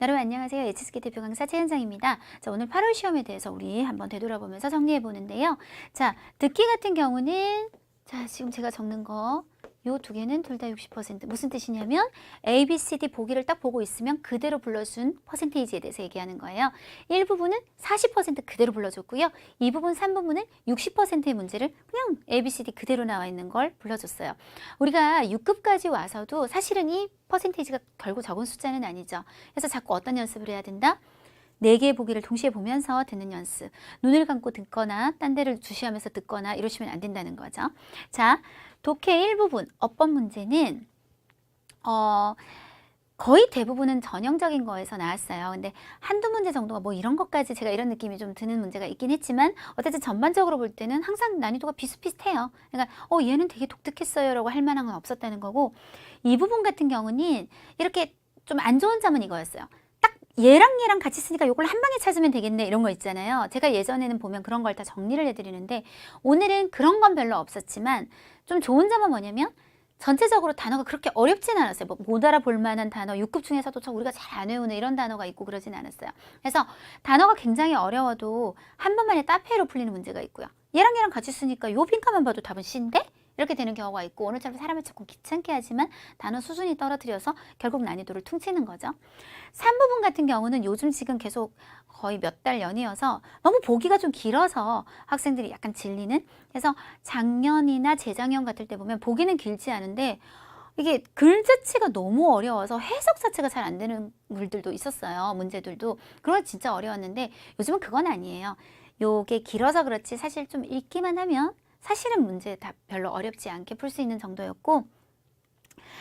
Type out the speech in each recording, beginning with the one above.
여러분 안녕하세요. HSK 대표 강사 최현정입니다. 자, 오늘 8월 시험에 대해서 우리 한번 되돌아보면서 정리해 보는데요. 자, 듣기 같은 경우는 자, 지금 제가 적는 거 요 두 개는 둘 다 60%. 무슨 뜻이냐면 A, B, C, D 보기를 딱 보고 있으면 그대로 불러준 퍼센테이지에 대해서 얘기하는 거예요. 1부분은 40% 그대로 불러줬고요. 2부분, 3부분은 60%의 문제를 그냥 A, B, C, D 그대로 나와 있는 걸 불러줬어요. 우리가 6급까지 와서도 사실은 이 퍼센테이지가 결국 적은 숫자는 아니죠. 그래서 자꾸 어떤 연습을 해야 된다? 4개의 보기를 동시에 보면서 듣는 연습. 눈을 감고 듣거나 딴 데를 주시하면서 듣거나 이러시면 안 된다는 거죠. 자, 독해 일부분 어법 문제는 거의 대부분은 전형적인 거에서 나왔어요. 근데 한두 문제 정도가 뭐 이런 것까지 제가 이런 느낌이 좀 드는 문제가 있긴 했지만 어쨌든 전반적으로 볼 때는 항상 난이도가 비슷비슷해요. 그러니까 얘는 되게 독특했어요 라고 할 만한 건 없었다는 거고, 이 부분 같은 경우는 이렇게 좀 안 좋은 점은 이거였어요. 얘랑 같이 쓰니까 이걸 한 방에 찾으면 되겠네 이런 거 있잖아요. 제가 예전에는 보면 그런 걸 다 정리를 해드리는데 오늘은 그런 건 별로 없었지만 좀 좋은 점은 뭐냐면 전체적으로 단어가 그렇게 어렵진 않았어요. 뭐 못 알아볼 만한 단어 6급 중에서도 우리가 잘 안 외우는 이런 단어가 있고 그러진 않았어요. 그래서 단어가 굉장히 어려워도 한 번만에 따페이로 풀리는 문제가 있고요. 얘랑 같이 쓰니까 요 빈칸만 봐도 답은 C인데? 이렇게 되는 경우가 있고, 오늘처럼 사람을 조금 귀찮게 하지만 단어 수준이 떨어뜨려서 결국 난이도를 퉁치는 거죠. 3부분 같은 경우는 요즘 지금 계속 거의 몇 달 연이어서 너무 보기가 좀 길어서 학생들이 약간 질리는, 그래서 작년이나 재작년 같을 때 보면 보기는 길지 않은데 이게 글 자체가 너무 어려워서 해석 자체가 잘 안 되는 글들도 있었어요. 문제들도. 그런 거 진짜 어려웠는데 요즘은 그건 아니에요. 요게 길어서 그렇지 사실 좀 읽기만 하면 사실은 문제 다 별로 어렵지 않게 풀 수 있는 정도였고,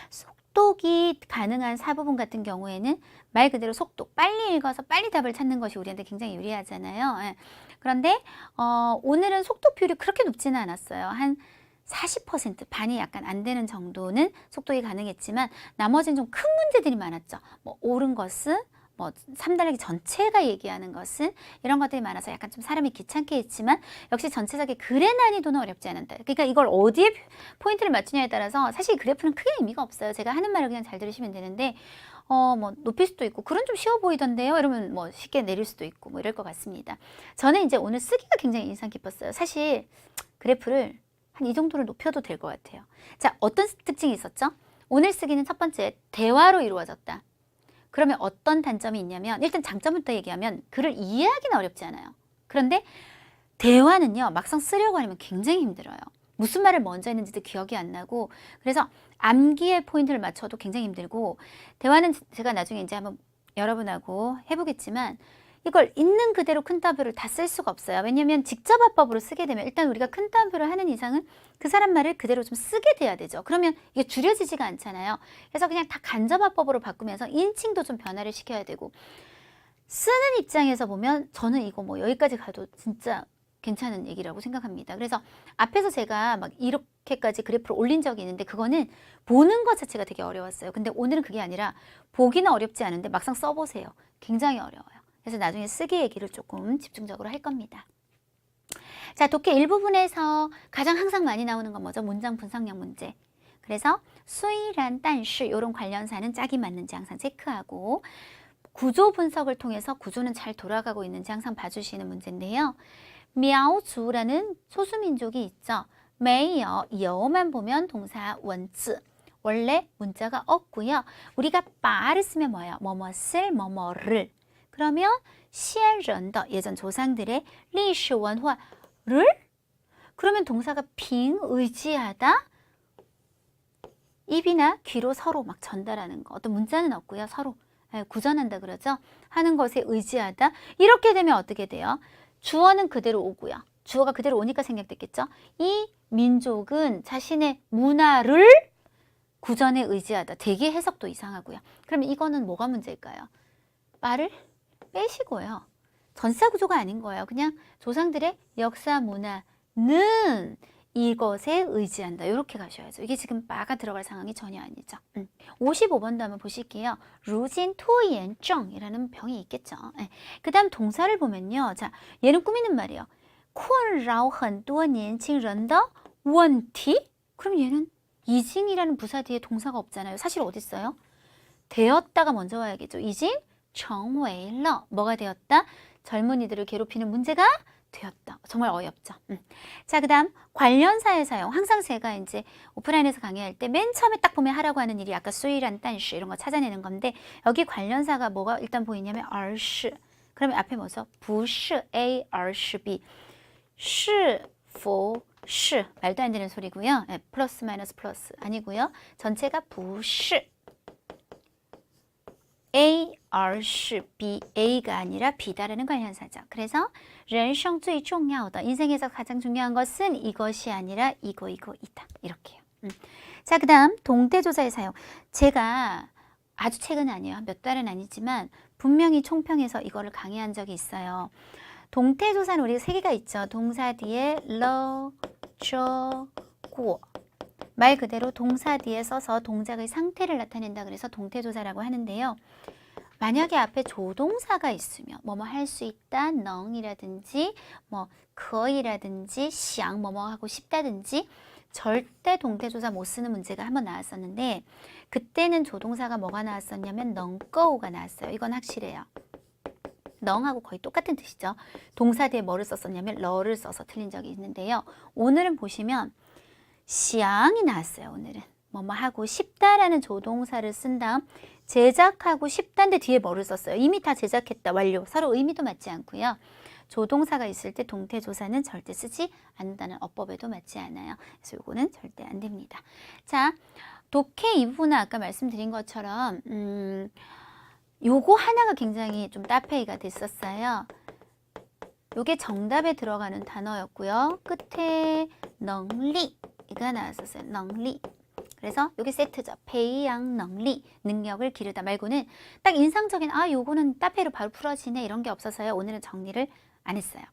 속독이 가능한 4부분 같은 경우에는 말 그대로 속독, 빨리 읽어서 빨리 답을 찾는 것이 우리한테 굉장히 유리하잖아요. 예. 그런데 오늘은 속독 비율이 그렇게 높지는 않았어요. 한 40%, 반이 약간 안 되는 정도는 속독이 가능했지만 나머지는 좀 큰 문제들이 많았죠. 뭐 옳은 것은 뭐 3단락이 전체가 얘기하는 것은 이런 것들이 많아서 약간 좀 사람이 귀찮게 했지만 역시 전체적인 글의 난이도는 어렵지 않은다. 그러니까 이걸 어디에 포인트를 맞추냐에 따라서 사실 그래프는 크게 의미가 없어요. 제가 하는 말을 그냥 잘 들으시면 되는데 뭐 높일 수도 있고 글은 좀 쉬워 보이던데요 이러면 뭐 쉽게 내릴 수도 있고 뭐 이럴 것 같습니다. 저는 이제 오늘 쓰기가 굉장히 인상 깊었어요. 사실 그래프를 한 이 정도를 높여도 될 것 같아요. 자, 어떤 특징이 있었죠? 오늘 쓰기는 첫 번째 대화로 이루어졌다. 그러면 어떤 단점이 있냐면 일단 장점부터 얘기하면 글을 이해하기는 어렵지 않아요. 그런데 대화는요 막상 쓰려고 하면 굉장히 힘들어요. 무슨 말을 먼저 했는지도 기억이 안 나고, 그래서 암기의 포인트를 맞춰도 굉장히 힘들고, 대화는 제가 나중에 이제 한번 여러분하고 해보겠지만 이걸 있는 그대로 큰 따블을 다 쓸 수가 없어요. 왜냐하면 직접화법으로 쓰게 되면 일단 우리가 큰 따블을 하는 이상은 그 사람 말을 그대로 좀 쓰게 돼야 되죠. 그러면 이게 줄여지지가 않잖아요. 그래서 그냥 다 간접화법으로 바꾸면서 인칭도 좀 변화를 시켜야 되고, 쓰는 입장에서 보면 저는 이거 뭐 여기까지 가도 진짜 괜찮은 얘기라고 생각합니다. 그래서 앞에서 제가 막 이렇게까지 그래프를 올린 적이 있는데 그거는 보는 것 자체가 되게 어려웠어요. 근데 오늘은 그게 아니라 보기는 어렵지 않은데 막상 써보세요. 굉장히 어려워요. 그래서 나중에 쓰기 얘기를 조금 집중적으로 할 겁니다. 자, 독해 일부분에서 가장 항상 많이 나오는 건 뭐죠? 문장 분석형 문제. 그래서 수이란, 但是 이런 관련사는 짝이 맞는지 항상 체크하고, 구조 분석을 통해서 구조는 잘 돌아가고 있는지 항상 봐주시는 문제인데요.苗族라는 소수민족이 있죠. 没有, 有만 보면 동사 文字. 원래 문자가 없고요. 우리가 바를 쓰면 뭐예요? 뭐뭐을, 뭐뭐를. 그러면 先人的 예전 조상들의 历史文化를? 그러면 동사가 빙, 의지하다, 입이나 귀로 서로 막 전달하는 거. 어떤 문자는 없고요. 서로 구전한다 그러죠. 하는 것에 의지하다. 이렇게 되면 어떻게 돼요? 주어는 그대로 오고요. 주어가 그대로 오니까 생략됐겠죠. 이 민족은 자신의 문화를 구전에 의지하다. 되게 해석도 이상하고요. 그러면 이거는 뭐가 문제일까요? 말을 빼시고요. 전사 구조가 아닌 거예요. 그냥 조상들의 역사 문화는 이것에 의지한다. 이렇게 가셔야죠. 이게 지금 마가 들어갈 상황이 전혀 아니죠. 55번도 한번 보실게요. 루진 토이엔증이라는 병이 있겠죠. 그 다음 동사를 보면요. 자, 얘는 꾸미는 말이에요. 困扰很多年轻人的问题? 그럼 얘는 이징이라는 부사 뒤에 동사가 없잖아요. 사실 어디 있어요? 되었다가 먼저 와야겠죠. 이징 成为了 뭐가 되었다? 젊은이들을 괴롭히는 문제가 되었다. 정말 어이없죠. 자, 그 다음 관련사의 사용. 항상 제가 이제 오프라인에서 강의할 때 맨 처음에 딱 보면 하라고 하는 일이 아까 수이란 딴시 이런 거 찾아내는 건데 여기 관련사가 뭐가 일단 보이냐면 而是 그러면 앞에 뭐죠? 不是 A 而是 B 是否是말도 안 되는 소리고요. 네, 플러스 마이너스 플러스 아니고요. 전체가 不是 A 而是 B, A가 아니라 B다라는 관련사죠. 그래서 人生最重要的 인생에서 가장 중요한 것은 이것이 아니라 이거이다. 이렇게요. 자, 그 다음 동태조사의 사용. 제가 아주 최근 아니에요. 몇 달은 아니지만 분명히 총평에서 이거를 강의한 적이 있어요. 동태조사는 우리가 세 개가 있죠. 동사 뒤에 러, 저, 고. 말 그대로 동사 뒤에 써서 동작의 상태를 나타낸다 그래서 동태조사라고 하는데요. 만약에 앞에 조동사가 있으면 뭐뭐 할 수 있다, 넝이라든지 뭐 거이라든지 샹 뭐뭐 하고 싶다든지 절대 동태조사 못 쓰는 문제가 한번 나왔었는데 그때는 조동사가 뭐가 나왔었냐면 넝꺼우가 나왔어요. 이건 확실해요. 넝하고 거의 똑같은 뜻이죠. 동사 뒤에 뭐를 썼었냐면 러를 써서 틀린 적이 있는데요. 오늘은 보시면 샹이 나왔어요. 오늘은 뭐뭐 하고 싶다라는 조동사를 쓴 다음 제작하고 싶다인데 뒤에 뭐를 썼어요. 이미 다 제작했다. 완료. 서로 의미도 맞지 않고요. 조동사가 있을 때 동태조사는 절대 쓰지 않는다는 어법에도 맞지 않아요. 그래서 요거는 절대 안 됩니다. 자, 독해 이 부분은 아까 말씀드린 것처럼 요거 하나가 굉장히 좀 따페이가 됐었어요. 요게 정답에 들어가는 단어였고요. 끝에 넝리가 나왔었어요. 넝리. 그래서 요게 세트죠.培养 能力, 능력을 기르다 말고는 딱 인상적인 요거는 따페이로 바로 풀어지네 이런 게 없어서요. 오늘은 정리를 안 했어요.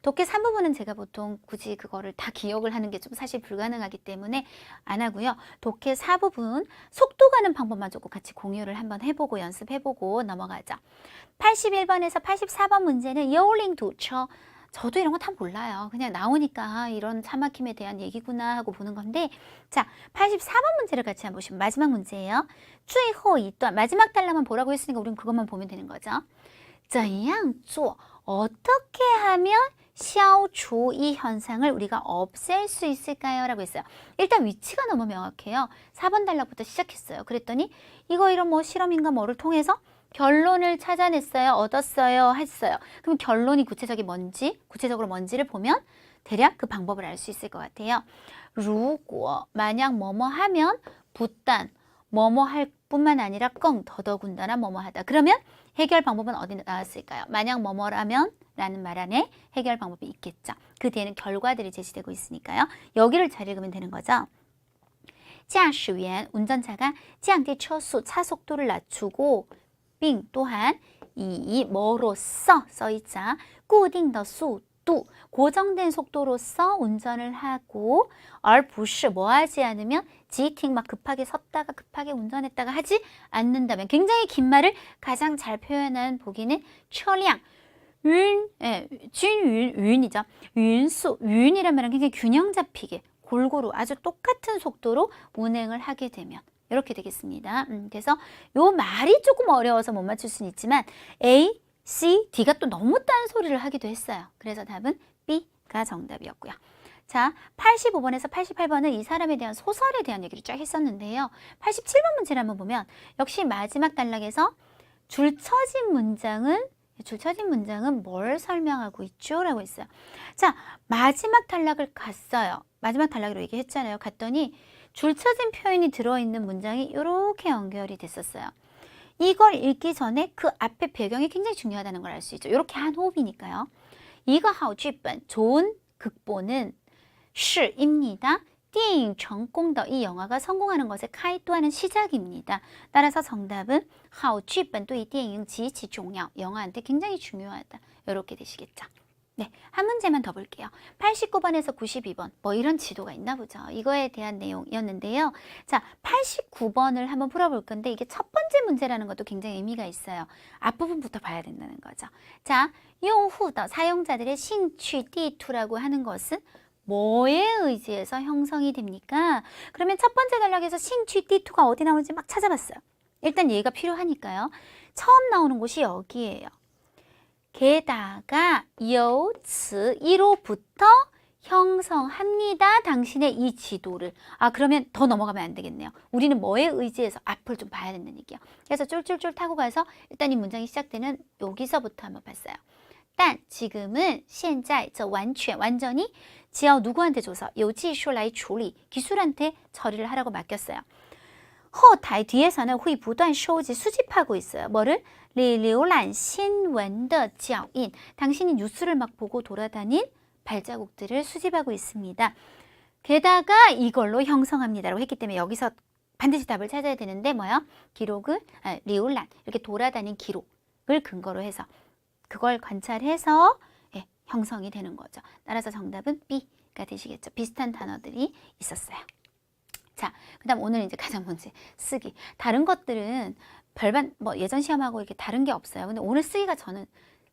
독해 3부분은 제가 보통 굳이 그거를 다 기억을 하는 게 좀 사실 불가능하기 때문에 안 하고요. 독해 4부분 속도 가는 방법만 조금 같이 공유를 한번 해보고 연습해보고 넘어가죠. 81번에서 84번 문제는 여울링 도처. 저도 이런 거 다 몰라요. 그냥 나오니까 이런 차막힘에 대한 얘기구나 하고 보는 건데 자, 84번 문제를 같이 한번 보시면 마지막 문제예요. 最后一段 마지막 단락만 보라고 했으니까 우리는 그것만 보면 되는 거죠. 怎样做 어떻게 하면 消除 이 현상을 우리가 없앨 수 있을까요? 라고 했어요. 일단 위치가 너무 명확해요. 4번 단락부터 시작했어요. 그랬더니 이거 이런 뭐 실험인가 뭐를 통해서 결론을 찾아냈어요. 얻었어요. 했어요. 그럼 결론이 구체적으로 뭔지를 보면 대략 그 방법을 알 수 있을 것 같아요. 如果 만약 뭐뭐 하면 부단 뭐뭐 할 뿐만 아니라 껑 더더군다나 뭐뭐 하다. 그러면 해결 방법은 어디 나왔을까요? 만약 뭐뭐라면 라는 말 안에 해결 방법이 있겠죠. 그 뒤에는 결과들이 제시되고 있으니까요. 여기를 잘 읽으면 되는 거죠. 驾驶员 운전자가 降低车速 차 속도를 낮추고 并 또한 이 뭐로써 써있자 固定的速度 고정된 속도로서 운전을 하고 而不是 뭐 하지 않으면 지팅 막 급하게 섰다가 급하게 운전했다가 하지 않는다면 굉장히 긴 말을 가장 잘 표현한 보기는 车辆 준윤이죠. 윤수, 윤이란 말은 굉장히 균형 잡히게 골고루 아주 똑같은 속도로 운행을 하게 되면 이렇게 되겠습니다. 그래서 요 말이 조금 어려워서 못 맞출 수는 있지만 A, C, D가 또 너무 딴소리를 하기도 했어요. 그래서 답은 B가 정답이었고요. 자, 85번에서 88번은 이 사람에 대한 소설에 대한 얘기를 쫙 했었는데요. 87번 문제를 한번 보면 역시 마지막 단락에서 줄쳐진 문장은 뭘 설명하고 있죠? 라고 했어요. 자, 마지막 단락을 갔어요. 마지막 단락으로 얘기했잖아요. 갔더니 줄쳐진 표현이 들어있는 문장이 이렇게 연결이 됐었어요. 이걸 읽기 전에 그 앞에 배경이 굉장히 중요하다는 걸 알 수 있죠. 이렇게 한 호흡이니까요. 이거 하오 쥐本 좋은 극본은 是입니다. 电影成功的 이 영화가 성공하는 것의 카이토하는 시작입니다. 따라서 정답은 好剧本对电影极其重要. 영화한테 굉장히 중요하다. 이렇게 되시겠죠. 네, 한 문제만 더 볼게요. 89번에서 92번 뭐 이런 지도가 있나 보죠. 이거에 대한 내용이었는데요. 자, 89번을 한번 풀어볼 건데 이게 첫 번째 문제라는 것도 굉장히 의미가 있어요. 앞부분부터 봐야 된다는 거죠. 자, 用户的 사용자들의 兴趣地图라고 하는 것은 뭐에 의지해서 형성이 됩니까? 그러면 첫 번째 단락에서 兴趣地图가 어디 나오는지 막 찾아봤어요. 일단 얘가 필요하니까요. 처음 나오는 곳이 여기예요. 게다가 由此 이로부터 형성합니다. 당신의 이 지도를. 그러면 더 넘어가면 안 되겠네요. 우리는 뭐에 의지해서 앞을 좀 봐야 된다는 얘기예요. 그래서 쫄쫄쫄 타고 가서 일단 이 문장이 시작되는 여기서부터 한번 봤어요. 단 지금은 现在 완전히 지어 누구한테 줘서 有技术来处理 기술한테 처리를 하라고 맡겼어요. 허타이 뒤에서는 会不断收集 수집하고 있어요. 뭐를? 浏览新闻的脚印 당신이 뉴스를 막 보고 돌아다닌 발자국들을 수집하고 있습니다. 게다가 이걸로 형성합니다라고 했기 때문에 여기서 반드시 답을 찾아야 되는데 뭐요? 기록을 浏览 이렇게 돌아다닌 기록을 근거로 해서 그걸 관찰해서 형성이 되는 거죠. 따라서 정답은 B가 되시겠죠. 비슷한 단어들이 있었어요. 자, 그 다음 오늘 이제 가장 문제 쓰기. 다른 것들은 별반 예전 시험하고 이렇게 다른 게 없어요. 근데 오늘 쓰기가 저는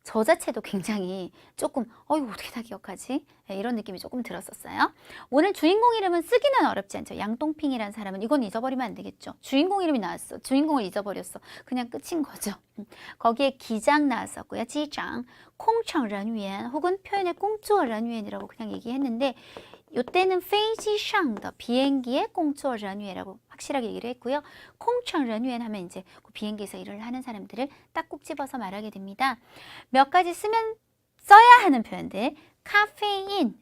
저 자체도 굉장히 조금 이거 어떻게 다 기억하지? 이런 느낌이 조금 들었었어요. 오늘 주인공 이름은 쓰기는 어렵지 않죠. 양동핑이라는 사람은 이건 잊어버리면 안 되겠죠. 주인공 이름이 나왔어. 주인공을 잊어버렸어. 그냥 끝인 거죠. 거기에 기장 나왔었고요. 지장, 콩청人员 혹은 표현의 工作人员이라고 그냥 얘기했는데 이때는 飞机上的 비행기의 工作人员라고 확실하게 얘기를 했고요. 空乘人员 하면 이제 그 비행기에서 일을 하는 사람들을 딱 꼭 집어서 말하게 됩니다. 몇 가지 써야 하는 표현들. 카페인,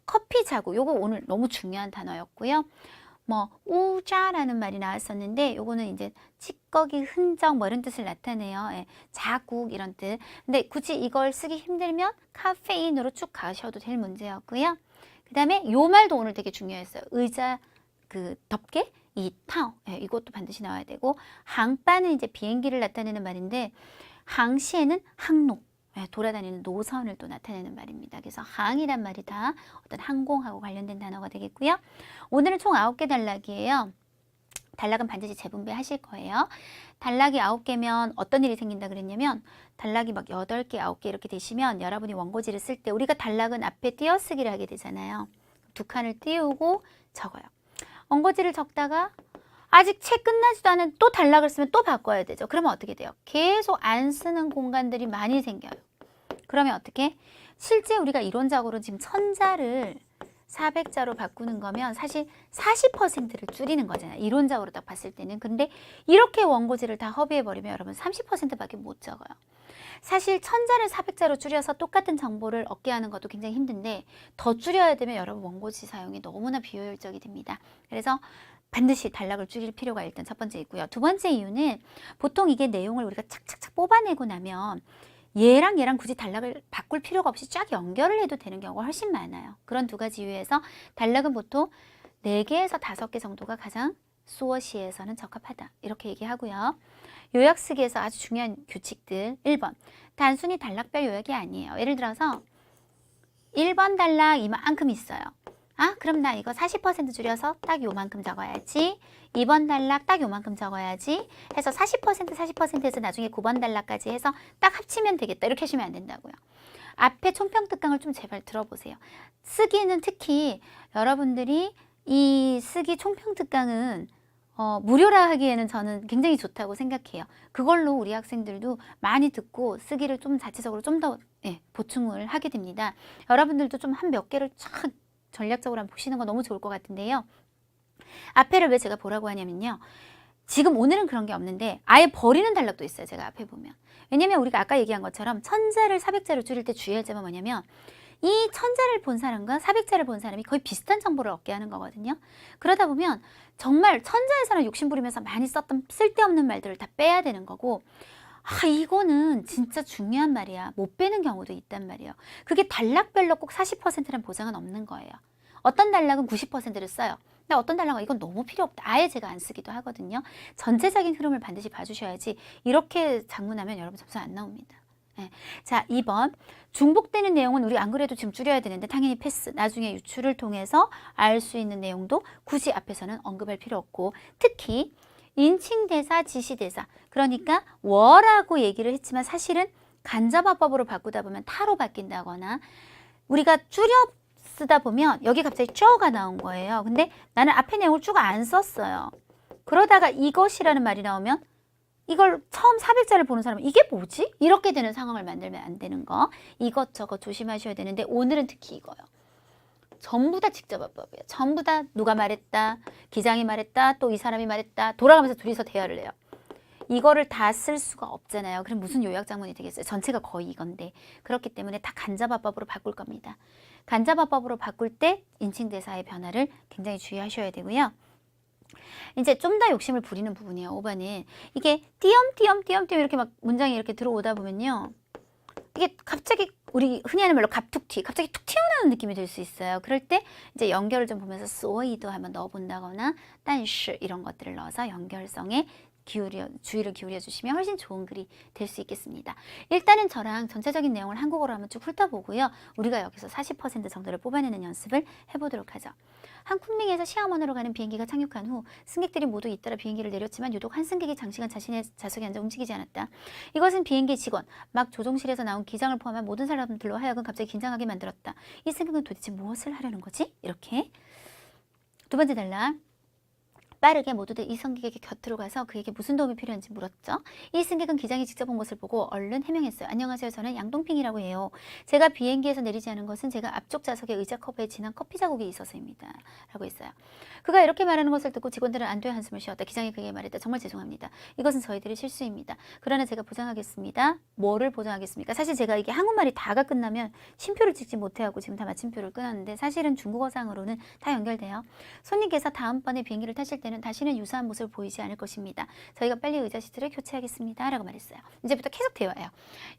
커피 자국. 요거 오늘 너무 중요한 단어였고요. 우자라는 말이 나왔었는데 요거는 이제 찌꺼기, 흔적 이런 뜻을 나타내요. 자국 이런 뜻. 근데 굳이 이걸 쓰기 힘들면 카페인으로 쭉 가셔도 될 문제였고요. 그 다음에 요 말도 오늘 되게 중요했어요. 의자 덮개, 이 타오, 이것도 반드시 나와야 되고 항바는 이제 비행기를 나타내는 말인데 항시에는 항로, 돌아다니는 노선을 또 나타내는 말입니다. 그래서 항이란 말이 다 어떤 항공하고 관련된 단어가 되겠고요. 오늘은 총 9개 단락이에요. 단락은 반드시 재분배 하실 거예요. 단락이 9개면 어떤 일이 생긴다 그랬냐면 단락이 막 8개, 9개 이렇게 되시면 여러분이 원고지를 쓸 때 우리가 단락은 앞에 띄어쓰기를 하게 되잖아요. 두 칸을 띄우고 적어요. 원고지를 적다가 아직 책 끝나지도 않은 또 단락을 쓰면 또 바꿔야 되죠. 그러면 어떻게 돼요? 계속 안 쓰는 공간들이 많이 생겨요. 그러면 어떻게? 실제 우리가 이론적으로 지금 1000자를 400자로 바꾸는 거면 사실 40%를 줄이는 거잖아요. 이론적으로 딱 봤을 때는. 근데 이렇게 원고지를 다 허비해버리면 여러분 30%밖에 못 적어요. 사실 1000자를 400자로 줄여서 똑같은 정보를 얻게 하는 것도 굉장히 힘든데 더 줄여야 되면 여러분 원고지 사용이 너무나 비효율적이 됩니다. 그래서 반드시 단락을 줄일 필요가 일단 첫 번째 있고요. 두 번째 이유는 보통 이게 내용을 우리가 착착착 뽑아내고 나면 얘랑 얘랑 굳이 단락을 바꿀 필요가 없이 쫙 연결을 해도 되는 경우가 훨씬 많아요. 그런 두 가지 이유에서 단락은 보통 4개에서 5개 정도가 가장 수어시에서는 적합하다. 이렇게 얘기하고요. 요약 쓰기에서 아주 중요한 규칙들 1번. 단순히 단락별 요약이 아니에요. 예를 들어서 1번 단락 이만큼 있어요. 그럼 나 이거 40% 줄여서 딱 요만큼 적어야지. 2번 단락 딱 요만큼 적어야지. 해서 40%에서 나중에 9번 단락까지 해서 딱 합치면 되겠다. 이렇게 하시면 안 된다고요. 앞에 총평특강을 좀 제발 들어보세요. 쓰기는 특히 여러분들이 이 쓰기 총평특강은 무료라 하기에는 저는 굉장히 좋다고 생각해요. 그걸로 우리 학생들도 많이 듣고 쓰기를 좀 자체적으로 좀 더 보충을 하게 됩니다. 여러분들도 좀 한 몇 개를 쫙 전략적으로 한번 보시는 거 너무 좋을 것 같은데요. 앞에를 왜 제가 보라고 하냐면요. 지금 오늘은 그런 게 없는데 아예 버리는 단락도 있어요. 제가 앞에 보면. 왜냐면 우리가 아까 얘기한 것처럼 1000자를 400자로 줄일 때 주의할 점은 뭐냐면 이 1000자를 본 사람과 400자를 본 사람이 거의 비슷한 정보를 얻게 하는 거거든요. 그러다 보면 정말 1000자에서는 욕심부리면서 많이 썼던 쓸데없는 말들을 다 빼야 되는 거고 이거는 진짜 중요한 말이야. 못 빼는 경우도 있단 말이에요. 그게 단락별로 꼭 40%란 보장은 없는 거예요. 어떤 단락은 90%를 써요. 근데 어떤 단락은 이건 너무 필요 없다. 아예 제가 안 쓰기도 하거든요. 전체적인 흐름을 반드시 봐주셔야지 이렇게 장문하면 여러분 점수 안 나옵니다. 자, 2번. 중복되는 내용은 우리 안 그래도 지금 줄여야 되는데 당연히 패스. 나중에 유추를 통해서 알 수 있는 내용도 굳이 앞에서는 언급할 필요 없고 특히 인칭대사, 지시대사. 그러니까 워라고 얘기를 했지만 사실은 간접화법으로 바꾸다 보면 타로 바뀐다거나 우리가 줄여 쓰다 보면 여기 갑자기 쪼가 나온 거예요. 근데 나는 앞에 내용을 쭉 안 썼어요. 그러다가 이것이라는 말이 나오면 이걸 처음 400자를 보는 사람은 이게 뭐지? 이렇게 되는 상황을 만들면 안 되는 거. 이것저것 조심하셔야 되는데 오늘은 특히 이거요. 전부 다 직접화법이에요. 전부 다 누가 말했다, 기장이 말했다, 또 이 사람이 말했다, 돌아가면서 둘이서 대화를 해요. 이거를 다 쓸 수가 없잖아요. 그럼 무슨 요약장문이 되겠어요? 전체가 거의 이건데. 그렇기 때문에 다 간접화법으로 바꿀 겁니다. 간접화법으로 바꿀 때 인칭대사의 변화를 굉장히 주의하셔야 되고요. 이제 좀 더 욕심을 부리는 부분이에요. 5번은 이게 띄엄띄엄 이렇게 막 문장이 이렇게 들어오다 보면요. 이게 갑자기 우리 흔히 하는 말로 갑툭튀, 갑자기 툭 튀어나오는 느낌이 들 수 있어요. 그럴 때 이제 연결을 좀 보면서 소이도 한번 넣어본다거나 但是 이런 것들을 넣어서 연결성에 주의를 기울여 주시면 훨씬 좋은 글이 될 수 있겠습니다. 일단은 저랑 전체적인 내용을 한국어로 한번 쭉 훑어보고요. 우리가 여기서 40% 정도를 뽑아내는 연습을 해보도록 하죠. 한쿤밍에서 시아먼으로 가는 비행기가 착륙한 후 승객들이 모두 잇따라 비행기를 내렸지만 유독 한 승객이 장시간 자신의 좌석에 앉아 움직이지 않았다. 이것은 비행기 직원, 막 조종실에서 나온 기장을 포함한 모든 사람들로 하여금 갑자기 긴장하게 만들었다. 이 승객은 도대체 무엇을 하려는 거지? 이렇게. 두 번째 단락. 빠르게 모두들 이 승객에게 곁으로 가서 그에게 무슨 도움이 필요한지 물었죠. 이 승객은 기장이 직접 온 것을 보고 얼른 해명했어요. 안녕하세요. 저는 양동핑이라고 해요. 제가 비행기에서 내리지 않은 것은 제가 앞쪽 좌석의 의자 커브에 진한 커피 자국이 있어서입니다. 라고 했어요. 그가 이렇게 말하는 것을 듣고 직원들은 안도의 한숨을 쉬었다. 기장이 그에게 말했다. 정말 죄송합니다. 이것은 저희들의 실수입니다. 그러나 제가 보장하겠습니다. 뭐를 보장하겠습니까? 사실 제가 이게 한국말이 다가 끝나면 쉼표를 찍지 못해하고 지금 다 마침표를 끊었는데 사실은 중국어상으로는 다 연결돼요. 손님께서 다음번에 비행기를 타실 때는 다시는 유사한 모습을 보이지 않을 것입니다. 저희가 빨리 의자 시트를 교체하겠습니다. 라고 말했어요. 이제부터 계속 대화예요.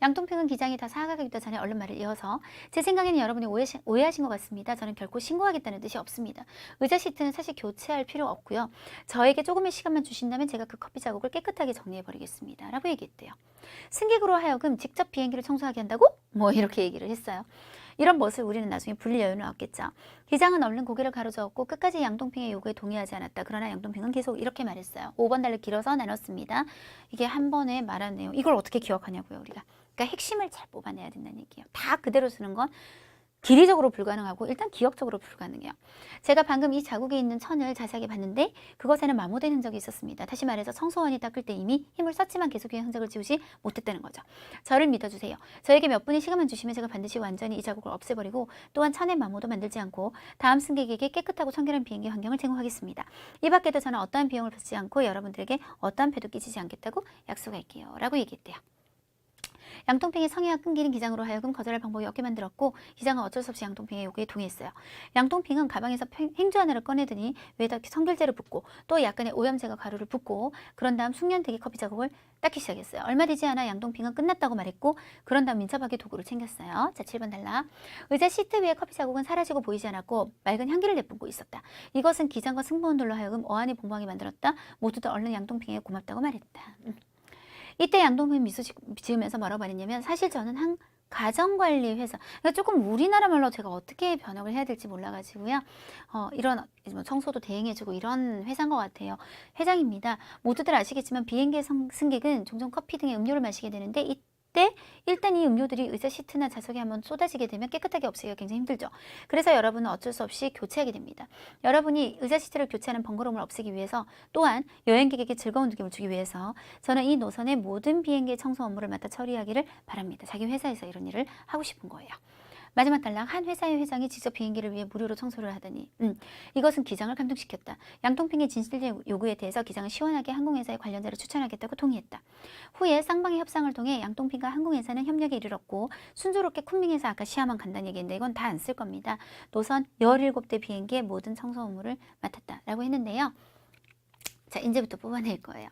양동평은 기장이 다 사과하기 전에 얼른 말을 이어서 제 생각에는 여러분이 오해하신 것 같습니다. 저는 결코 신고하겠다는 뜻이 없습니다. 의자 시트는 사실 교체할 필요 없고요. 저에게 조금의 시간만 주신다면 제가 그 커피 자국을 깨끗하게 정리해버리겠습니다. 라고 얘기했대요. 승객으로 하여금 직접 비행기를 청소하게 한다고? 뭐 이렇게 얘기를 했어요. 이런 멋을 우리는 나중에 불릴 여유는 없겠죠. 기장은 얼른 고개를 가로저었고 끝까지 양동핑의 요구에 동의하지 않았다. 그러나 양동핑은 계속 이렇게 말했어요. 5번 달을 길어서 나눴습니다. 이게 한 번에 말한 내용. 이걸 어떻게 기억하냐고요, 우리가. 그러니까 핵심을 잘 뽑아내야 된다는 얘기예요. 다 그대로 쓰는 건 길이적으로 불가능하고 일단 기억적으로 불가능해요. 제가 방금 이 자국에 있는 천을 자세하게 봤는데 그것에는 마모된 흔적이 있었습니다. 다시 말해서 청소원이 닦을 때 이미 힘을 썼지만 계속해서 흔적을 지우지 못했다는 거죠. 저를 믿어주세요. 저에게 몇 분의 시간만 주시면 제가 반드시 완전히 이 자국을 없애버리고 또한 천의 마모도 만들지 않고 다음 승객에게 깨끗하고 청결한 비행기 환경을 제공하겠습니다. 이 밖에도 저는 어떠한 비용을 받지 않고 여러분들에게 어떠한 폐도 끼치지 않겠다고 약속할게요. 라고 얘기했대요. 양동핑의 성의와 끈기는 기장으로 하여금 거절할 방법이 없게 만들었고 기장은 어쩔 수 없이 양동핑의 요구에 동의했어요. 양동핑은 가방에서 행주 하나를 꺼내더니 위에다 청결제를 붓고 또 약간의 오염제가 가루를 붓고 그런 다음 숙련되게 커피 자국을 닦기 시작했어요. 얼마 되지 않아 양동핑은 끝났다고 말했고 그런 다음 민첩하게 도구를 챙겼어요. 자, 7번 달라. 의자 시트 위에 커피 자국은 사라지고 보이지 않았고 맑은 향기를 내뿜고 있었다. 이것은 기장과 승무원들로 하여금 어안이 봉봉하게 만들었다. 모두들 얼른 양동핑에 고맙다고 말했다. 이때 양동핑 미소 지으면서 뭐라고 말했냐면 사실 저는 한 가정관리 회사, 그러니까 조금 우리나라 말로 제가 어떻게 번역을 해야 될지 몰라가지고요. 이런 뭐 청소도 대행해주고 이런 회사인 것 같아요. 회장입니다. 모두들 아시겠지만 비행기 승객은 종종 커피 등의 음료를 마시게 되는데 이때 일단 이 음료들이 의자 시트나 좌석에 한번 쏟아지게 되면 깨끗하게 없애기가 굉장히 힘들죠. 그래서 여러분은 어쩔 수 없이 교체하게 됩니다. 여러분이 의자 시트를 교체하는 번거로움을 없애기 위해서 또한 여행객에게 즐거운 느낌을 주기 위해서 저는 이 노선의 모든 비행기의 청소 업무를 맡아 처리하기를 바랍니다. 자기 회사에서 이런 일을 하고 싶은 거예요. 마지막 단락. 한 회사의 회장이 직접 비행기를 위해 무료로 청소를 하다니 이것은 기장을 감동시켰다. 양동핑의 진실 요구에 대해서 기장은 시원하게 항공회사의 관련자를 추천하겠다고 동의했다. 후에 쌍방의 협상을 통해 양동핑과 항공회사는 협력에 이르렀고 순조롭게 쿤밍에서 아까 시아만 간다는 얘기인데 이건 다 안 쓸 겁니다. 노선 17대 비행기의 모든 청소 업무를 맡았다라고 했는데요. 자, 이제부터 뽑아낼 거예요.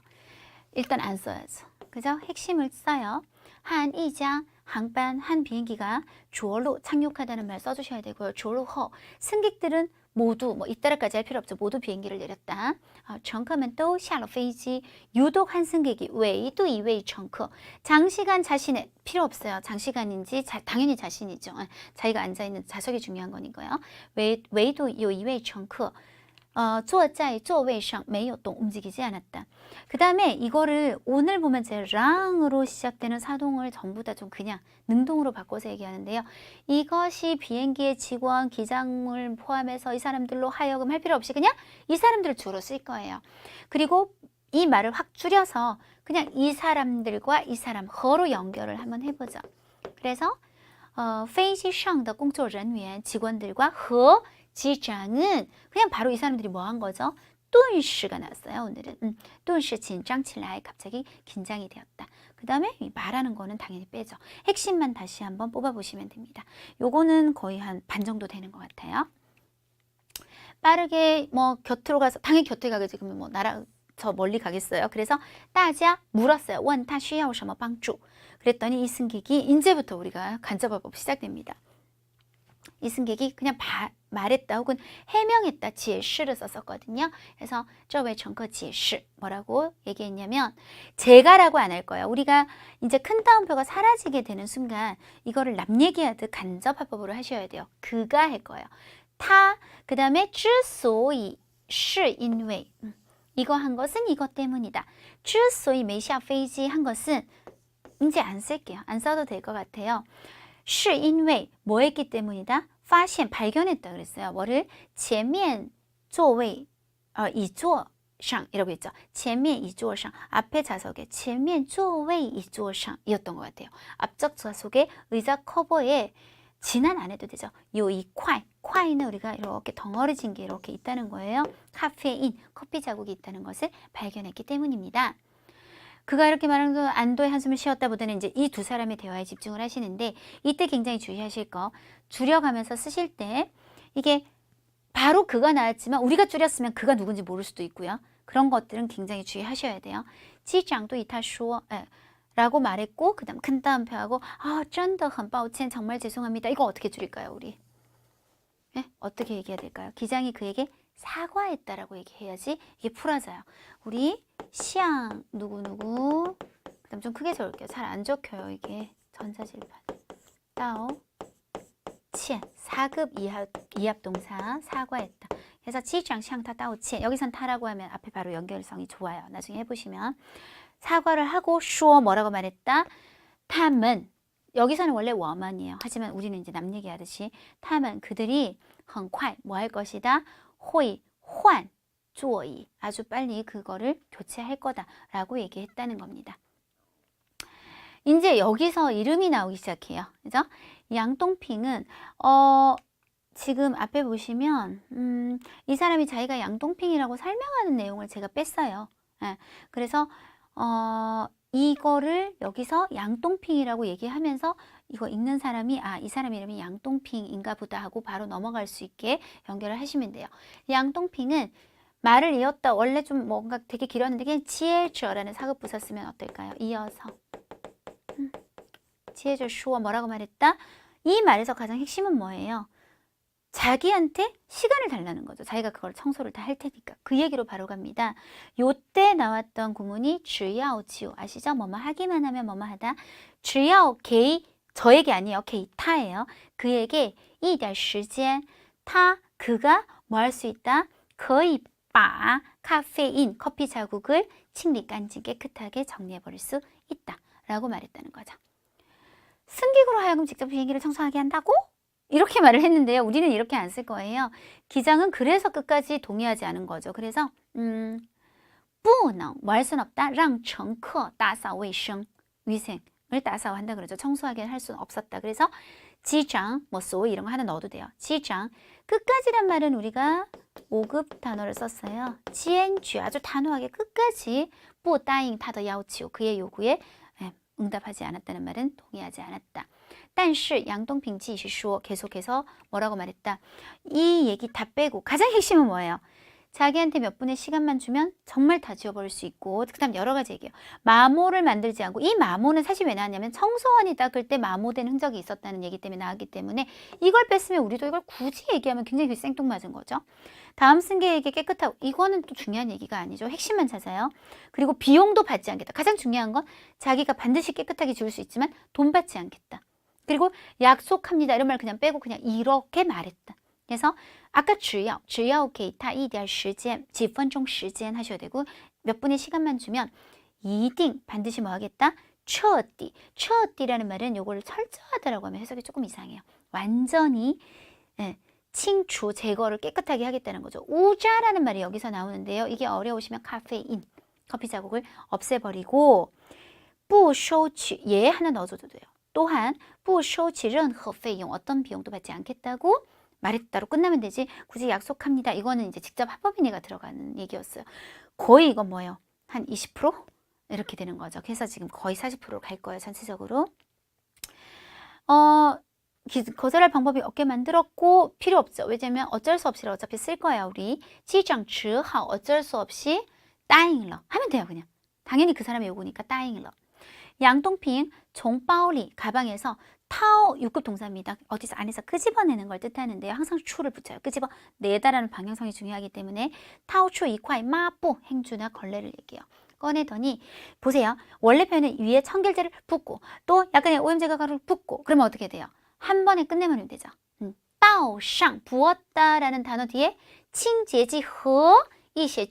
일단 안 써야죠. 그죠? 핵심을 써요. 한 이장 항반 한 비행기가 주어로 착륙하다는 말 써주셔야 되고요. 주어로 허 승객들은 모두 뭐 이따라까지 할 필요 없죠. 모두 비행기를 내렸다.乘客们都下了飞机. 유독 한 승객이 외도 이외의 乘客 장시간 자신의 필요 없어요. 장시간인지 당연히 자신이죠. 자기가 앉아있는 좌석이 중요한 거니까요. 외도 요 이외의 乘客 坐在座位上没有动 움직이지 않았다. 그 다음에 이거를 오늘 보면 제 랑으로 시작되는 사동을 전부 다 좀 그냥 능동으로 바꿔서 얘기하는데요. 이것이 비행기의 직원, 기장을 포함해서 이 사람들로 하여금 할 필요 없이 그냥 이 사람들을 주로 쓸 거예요. 그리고 이 말을 확 줄여서 그냥 이 사람들과 이 사람 허로 연결을 한번 해보죠. 그래서 飞机上的工作人员 직원들과 和 机长은 그냥 바로 이 사람들이 뭐 한 거죠? 顿时가 나왔어요. 오늘은 顿时 긴장起来 갑자기 긴장이 되었다. 그 다음에 말하는 거는 당연히 빼죠. 핵심만 다시 한번 뽑아보시면 됩니다. 요거는 거의 한 반 정도 되는 것 같아요. 빠르게 뭐 곁으로 가서 당연히 곁에 가겠지. 그러면 뭐 저 멀리 가겠어요. 그래서 大家 물었어요. 问他需要什么帮助. 그랬더니 이 승객이 이제부터 우리가 간접화법 시작됩니다. 이 승객이 그냥 말했다 혹은 해명했다 解释를 썼었거든요. 그래서 这位乘客解释 뭐라고 얘기했냐면 제가라고 안 할 거예요. 우리가 이제 큰 따옴표가 사라지게 되는 순간 이거를 남 얘기하듯 간접화법으로 하셔야 돼요. 그가 할 거예요. 他 그 다음에 之所以是因为 이거 한 것은 이것 때문이다. 之所以没下飞机 한 것은 이제 안 쓸게요. 안 써도 될 것 같아요. 是因为 뭐 했기 때문이다? 发现 발견했다 그랬어요. 뭐를 前面座位椅座上 이라고 했죠. 前面椅座上 앞에 좌석에 前面座位椅座上 이었던 것 같아요. 앞쪽 좌석에 의자 커버에 진한 안 해도 되죠. 요 이 콰이는 우리가 이렇게 덩어리진 게 이렇게 있다는 거예요. 카페인, 커피 자국이 있다는 것을 발견했기 때문입니다. 그가 이렇게 말하는 건 안도의 한숨을 쉬었다 보다는 이제 이 두 사람의 대화에 집중을 하시는데 이때 굉장히 주의하실 거 줄여가면서 쓰실 때 이게 바로 그가 나왔지만 우리가 줄였으면 그가 누군지 모를 수도 있고요. 그런 것들은 굉장히 주의하셔야 돼요. 机长对他说 라고 말했고 그 다음 큰 따옴표하고 真的很抱歉 정말 죄송합니다. 이거 어떻게 줄일까요 우리? 네? 어떻게 얘기해야 될까요? 기장이 그에게 사과했다라고 얘기해야지 이게 풀어져요. 우리 시앙 누구누구 그 다음 좀 크게 적을게요. 잘 안 적혀요 이게 전자질판. 따오 치 4급 이합 동사 사과했다. 그래서 机长向他道歉 여기선 타라고 하면 앞에 바로 연결성이 좋아요. 나중에 해보시면 사과를 하고 说 뭐라고 말했다? 他们 여기서는 원래 워먼이에요. 하지만 우리는 이제 남 얘기하듯이 他们 그들이 很快 뭐 할 것이다? 会换座椅 아주 빨리 그거를 교체할 거다라고 얘기했다는 겁니다. 이제 여기서 이름이 나오기 시작해요. 그죠? 양동핑은 지금 앞에 보시면 이 사람이 자기가 양동핑이라고 설명하는 내용을 제가 뺐어요. 예, 그래서 이거를 여기서 양동핑이라고 얘기하면서 이거 읽는 사람이 이 사람 이름이 양동핑인가 보다 하고 바로 넘어갈 수 있게 연결을 하시면 돼요. 양동핑은 말을 이었다. 원래 좀 뭔가 되게 길었는데 그냥 지혜저라는 사급부사 쓰면 어떨까요? 이어서 지혜저 슈어 뭐라고 말했다? 이 말에서 가장 핵심은 뭐예요? 자기한테 시간을 달라는 거죠. 자기가 그걸 청소를 다 할 테니까. 그 얘기로 바로 갑니다. 요때 나왔던 구문이 只要지우 아시죠? 뭐뭐 하기만 하면 뭐뭐 하다. 只要给 저에게 아니에요. 게 타예요. 그에게 一点时间 그가 뭐 할 수 있다? 可以把 카페인 커피 자국을清理干净 깨끗하게 정리해 버릴 수 있다. 라고 말했다는 거죠. 승객으로 하여금 직접 비행기를 청소하게 한다고? 이렇게 말을 했는데요. 우리는 이렇게 안 쓸 거예요. 기장은 그래서 끝까지 동의하지 않은 거죠. 그래서 不能 뭐 할 순 없다. 让乘客打扫卫生 위생을打扫 한다 그러죠. 청소하게 할 수는 없었다. 그래서 지장 뭐 소 이런 거 하나 넣어도 돼요. 지장 끝까지란 말은 우리가 5급 단어를 썼어요. 지엔쥐 아주 단호하게 끝까지 不答应他的要求 그의 요구에 응답하지 않았다는 말은 동의하지 않았다. 但是 양동핑继续说 계속해서 뭐라고 말했다. 이 얘기 다 빼고 가장 핵심은 뭐예요? 자기한테 몇 분의 시간만 주면 정말 다 지워버릴 수 있고 그 다음 여러 가지 얘기해요. 마모를 만들지 않고 이 마모는 사실 왜 나왔냐면 청소원이 닦을 때 마모된 흔적이 있었다는 얘기 때문에 나왔기 때문에 이걸 뺐으면 우리도 이걸 굳이 얘기하면 굉장히 생뚱맞은 거죠. 다음 승객에게 깨끗하고 이거는 또 중요한 얘기가 아니죠. 핵심만 찾아요. 그리고 비용도 받지 않겠다. 가장 중요한 건 자기가 반드시 깨끗하게 지울 수 있지만 돈 받지 않겠다. 그리고 약속합니다. 이런 말 그냥 빼고 그냥 이렇게 말했다. 그래서 아까 只要给他一点时间几分钟时间 하셔야 되고 몇 분의 시간만 주면 一定 반드시 뭐 하겠다? 彻底 彻底라는 말은 요거를 철저하다라고 하면 해석이 조금 이상해요. 완전히 칭추 제거를 깨끗하게 하겠다는 거죠. 우자라는 말이 여기서 나오는데요. 이게 어려우시면 카페인 커피 자국을 없애버리고 不收取 예 하나 넣어줘도 돼요. 또한 不收取任何费用 어떤 비용도 받지 않겠다고 말했다로 끝나면 되지 굳이 약속합니다. 이거는 이제 직접 합법인의가 들어가는 얘기였어요. 거의 이건 뭐예요? 한 20%? 이렇게 되는 거죠. 그래서 지금 거의 40%로 갈 거예요. 전체적으로. 거절할 방법이 없게 만들었고 필요 없죠. 왜냐면 어쩔 수 없이 어차피 쓸 거예요. 우리 지장只好 어쩔 수 없이 答应了 하면 돼요. 그냥. 당연히 그 사람의 요구니까 答应了. 양동핑 종바오리 가방에서 타오 6급 동사입니다. 어디서 안에서 끄집어내는 걸 뜻하는데요. 항상 추를 붙여요. 끄집어내다라는 방향성이 중요하기 때문에 타오추 이콰이 마뿌 행주나 걸레를 얘기해요. 꺼내더니 보세요. 원래 표현은 위에 청결제를 붓고 또 약간의 오염제가루를 붓고 그러면 어떻게 돼요? 한 번에 끝내면 되죠. 따오상 부었다라는 단어 뒤에 칭제지허 이些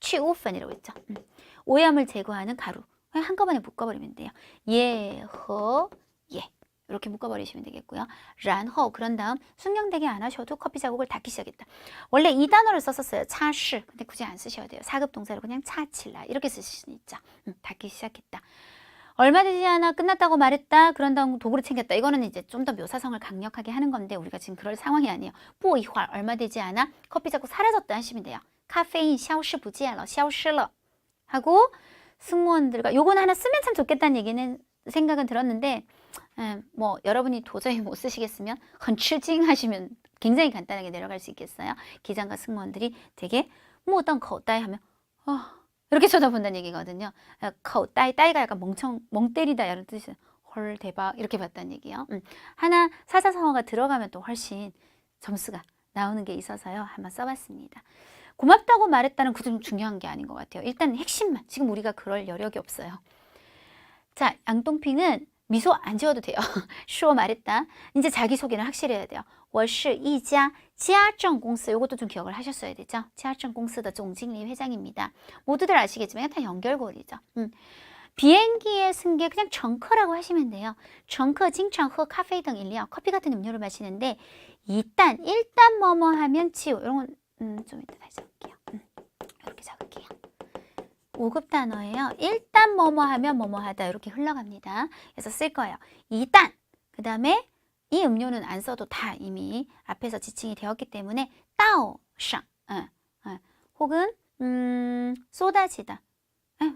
취우펀이라고 했죠. 오염을 제거하는 가루. 그냥 한꺼번에 묶어버리면 돼요. 예, 허, 예. 이렇게 묶어버리시면 되겠고요. 란허, 그런 다음 숙명되게 안 하셔도 커피 자국을 닦기 시작했다. 원래 이 단어를 썼었어요. 차시. 근데 굳이 안 쓰셔도 돼요. 4급 동사로 그냥 차칠라. 이렇게 쓰실 수 있죠. 닦기 시작했다. 얼마 되지 않아 끝났다고 말했다. 그런 다음 도구를 챙겼다. 이거는 이제 좀 더 묘사성을 강력하게 하는 건데 우리가 지금 그럴 상황이 아니에요. 뽀이활 얼마 되지 않아 커피 자국 사라졌다 하시면 돼요. 카페인 消失不见了,消失了 하고 승무원들과 요건 하나 쓰면 참 좋겠다는 얘기는 생각은 들었는데 뭐 여러분이 도저히 못 쓰시겠으면 헌칠징 하시면 굉장히 간단하게 내려갈 수 있겠어요. 기장과 승무원들이 되게 뭐던 거따이 하면 이렇게 쳐다본다는 얘기거든요. 거따이 따이가 약간 멍 때리다 이런 뜻이에요. 헐 대박 이렇게 봤다는 얘기예요. 하나 사사성어가 들어가면 또 훨씬 점수가 나오는 게 있어서요. 한번 써봤습니다. 고맙다고 말했다는 그 좀 중요한 게 아닌 것 같아요. 일단 핵심만. 지금 우리가 그럴 여력이 없어요. 자, 양동핑은 미소 안 지어도 돼요. 쇼 말했다. 이제 자기소개는 확실히 해야 돼요. 我是一家家政公司 이것도 좀 기억을 하셨어야 되죠. 家政公司的总经理 회장입니다. 모두들 아시겠지만 다 연결고리죠. 비행기의 승객 그냥 정커라고 하시면 돼요. 정커, 징창,喝 咖啡 등饮料, 커피 같은 음료를 마시는데 일단 뭐뭐 하면 치우. 이런 건 좀 이따 다시 적을게요. 이렇게 적을게요. 5급 단어예요. 일단 뭐뭐 하면 뭐뭐 하다 이렇게 흘러갑니다. 그래서 쓸 거예요. 일단 그 다음에 이 음료는 안 써도 다 이미 앞에서 지칭이 되었기 때문에 따오상 혹은 쏟아지다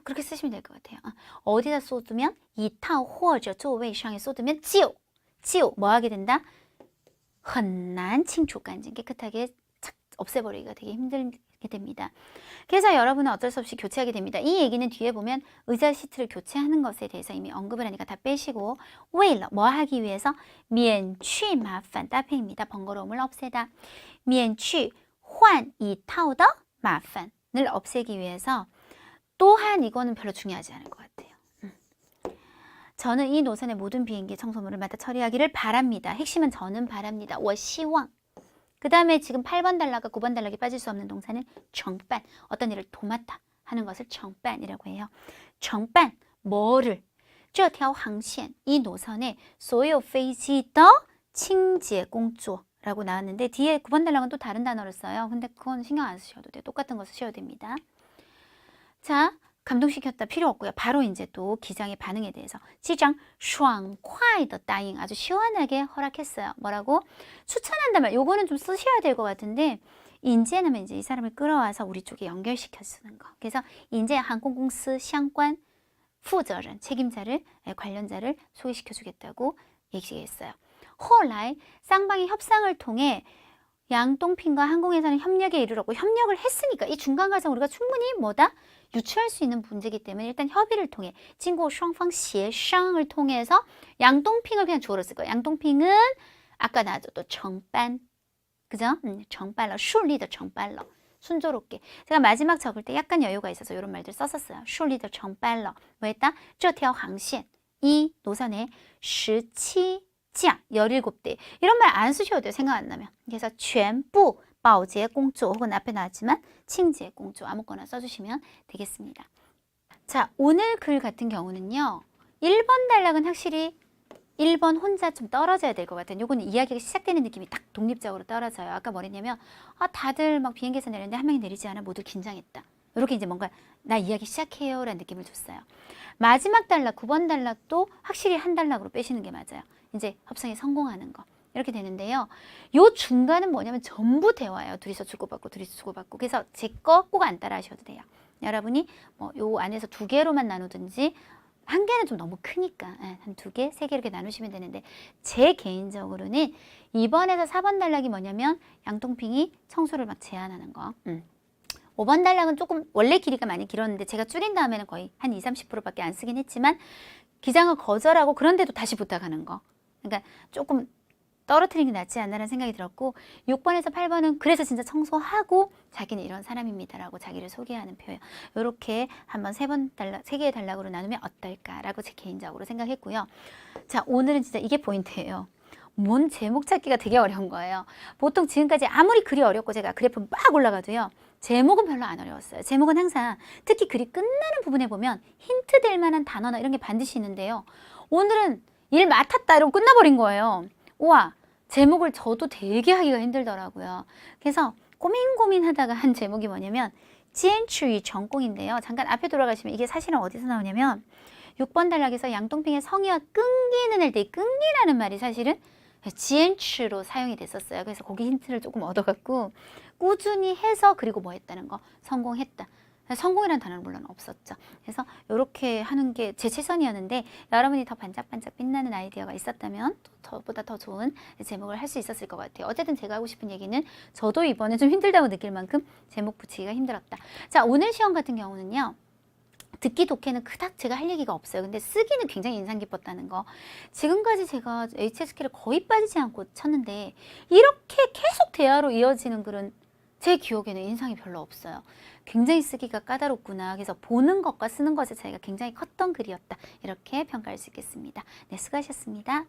그렇게 쓰시면 될 것 같아요. 어디다 쏟으면 이타오 或者座位上에 쏟으면 지오 뭐 하게 된다? 很难清除干净 깨끗하게 없애버리기가 되게 힘들게 됩니다. 그래서 여러분은 어쩔 수 없이 교체하게 됩니다. 이 얘기는 뒤에 보면 의자 시트를 교체하는 것에 대해서 이미 언급을 하니까 다 빼시고 为了 뭐 하기 위해서 免去麻烦 따페입니다. 번거로움을 없애다. 免去换一套的麻烦을 없애기 위해서 또한 이거는 별로 중요하지 않을 것 같아요. 저는 이 노선의 모든 비행기 청소물을 맡아 처리하기를 바랍니다. 핵심은 저는 바랍니다. 我希望그 다음에 지금 8번 단락과 9번 단락이 빠질 수 없는 동사는 정반, 어떤 일을 도맡아 하는 것을 정반이라고 해요. 정반, 뭐를? 这条航线, 이 노선에 所有飞机的清洁工作라고 나왔는데 뒤에 9번 단락은 또 다른 단어를 써요. 근데 그건 신경 안 쓰셔도 돼요. 똑같은 거 쓰셔도 됩니다. 자, 감동시켰다 필요 없고요. 바로 이제 또 기장의 반응에 대해서 기장 爽快的答应 아주 시원하게 허락했어요. 뭐라고? 추천한단 말. 요거는 좀 쓰셔야 될 것 같은데 인제는 이제 이 사람을 끌어와서 우리 쪽에 연결시켜 주는 거. 그래서 인제 항공공司 相关 负责人 책임자를 관련자를 소개시켜 주겠다고 얘기했어요. 后来 쌍방이 협상을 통해 양동핑과 항공회사는 협력에 이르렀고 협력을 했으니까 이 중간 과정 우리가 충분히 뭐다? 유추할 수 있는 문제이기 때문에 일단 협의를 통해 진고双方协商을 통해서 양동핑을 그냥 주어로 쓸 거예요. 양동핑은 아까 나왔죠. 또 정반 그죠? 정발러 슐리더 정발러 순조롭게 제가 마지막 적을 때 약간 여유가 있어서 이런 말들 썼었어요. 슐리더 정발러 뭐 했다? 这条航线 이 노선에 17架 17대 이런 말 안 쓰셔도 돼요. 생각 안 나면. 그래서 全部 保洁工作 혹은 앞에 나왔지만 칭제工作 아무거나 써주시면 되겠습니다. 자, 오늘 글 같은 경우는요. 1번 단락은 확실히 1번 혼자 좀 떨어져야 될 것 같아요. 요거는 이야기가 시작되는 느낌이 딱 독립적으로 떨어져요. 아까 뭐랬냐면 다들 막 비행기에서 내렸는데 한 명이 내리지 않아 모두 긴장했다. 이렇게 이제 뭔가 나 이야기 시작해요 라는 느낌을 줬어요. 마지막 단락 9번 단락도 확실히 한 단락으로 빼시는 게 맞아요. 이제 협상에 성공하는 거 이렇게 되는데요. 요 중간은 뭐냐면 전부 대화예요. 둘이서 주고받고 둘이서 주고받고. 그래서 제 거 꼭 안 따라 하셔도 돼요. 여러분이 뭐 요 안에서 2개로만 나누든지, 한 개는 좀 너무 크니까 한 2개, 3개 이렇게 나누시면 되는데, 제 개인적으로는 2번에서 4번 단락이 뭐냐면 양동핑이 청소를 막 제안하는 거. 5번 단락은 조금 원래 길이가 많이 길었는데 제가 줄인 다음에는 거의 한 20-30%밖에 안 쓰긴 했지만 기장을 거절하고 그런데도 다시 부탁하는 거. 그러니까 조금 떨어뜨리는 게 낫지 않나라는 생각이 들었고, 6번에서 8번은 그래서 진짜 청소하고 자기는 이런 사람입니다라고 자기를 소개하는 표현. 이렇게 한번 3개의 단락으로 나누면 어떨까라고 제 개인적으로 생각했고요. 자, 오늘은 진짜 이게 포인트예요. 뭔 제목 찾기가 되게 어려운 거예요. 보통 지금까지 아무리 글이 어렵고 제가 그래프 막 올라가도요, 제목은 별로 안 어려웠어요. 제목은 항상 특히 글이 끝나는 부분에 보면 힌트 될 만한 단어나 이런 게 반드시 있는데요. 오늘은 일 맡았다 이러고 끝나버린 거예요. 우와, 제목을 저도 되게 하기가 힘들더라고요. 그래서 고민하다가 한 제목이 뭐냐면 지엔추이 전공인데요. 잠깐 앞에 돌아가시면 이게 사실은 어디서 나오냐면 6번 단락에서 양동핑의 성의와 끈기는 할 때 이 끈기라는 말이 사실은 지엔추로 사용이 됐었어요. 그래서 거기 힌트를 조금 얻어갖고 꾸준히 해서, 그리고 뭐 했다는 거, 성공했다. 성공이라는 단어는 물론 없었죠. 그래서 이렇게 하는 게 제 최선이었는데, 여러분이 더 반짝반짝 빛나는 아이디어가 있었다면 저보다 더 좋은 제목을 할 수 있었을 것 같아요. 어쨌든 제가 하고 싶은 얘기는 저도 이번에 좀 힘들다고 느낄 만큼 제목 붙이기가 힘들었다. 자, 오늘 시험 같은 경우는요, 듣기 독해는 그닥 제가 할 얘기가 없어요. 근데 쓰기는 굉장히 인상 깊었다는 거. 지금까지 제가 HSK를 거의 빠지지 않고 쳤는데 이렇게 계속 대화로 이어지는 글은 제 기억에는 인상이 별로 없어요. 굉장히 쓰기가 까다롭구나. 그래서 보는 것과 쓰는 것의 차이가 굉장히 컸던 글이었다. 이렇게 평가할 수 있겠습니다. 네, 수고하셨습니다.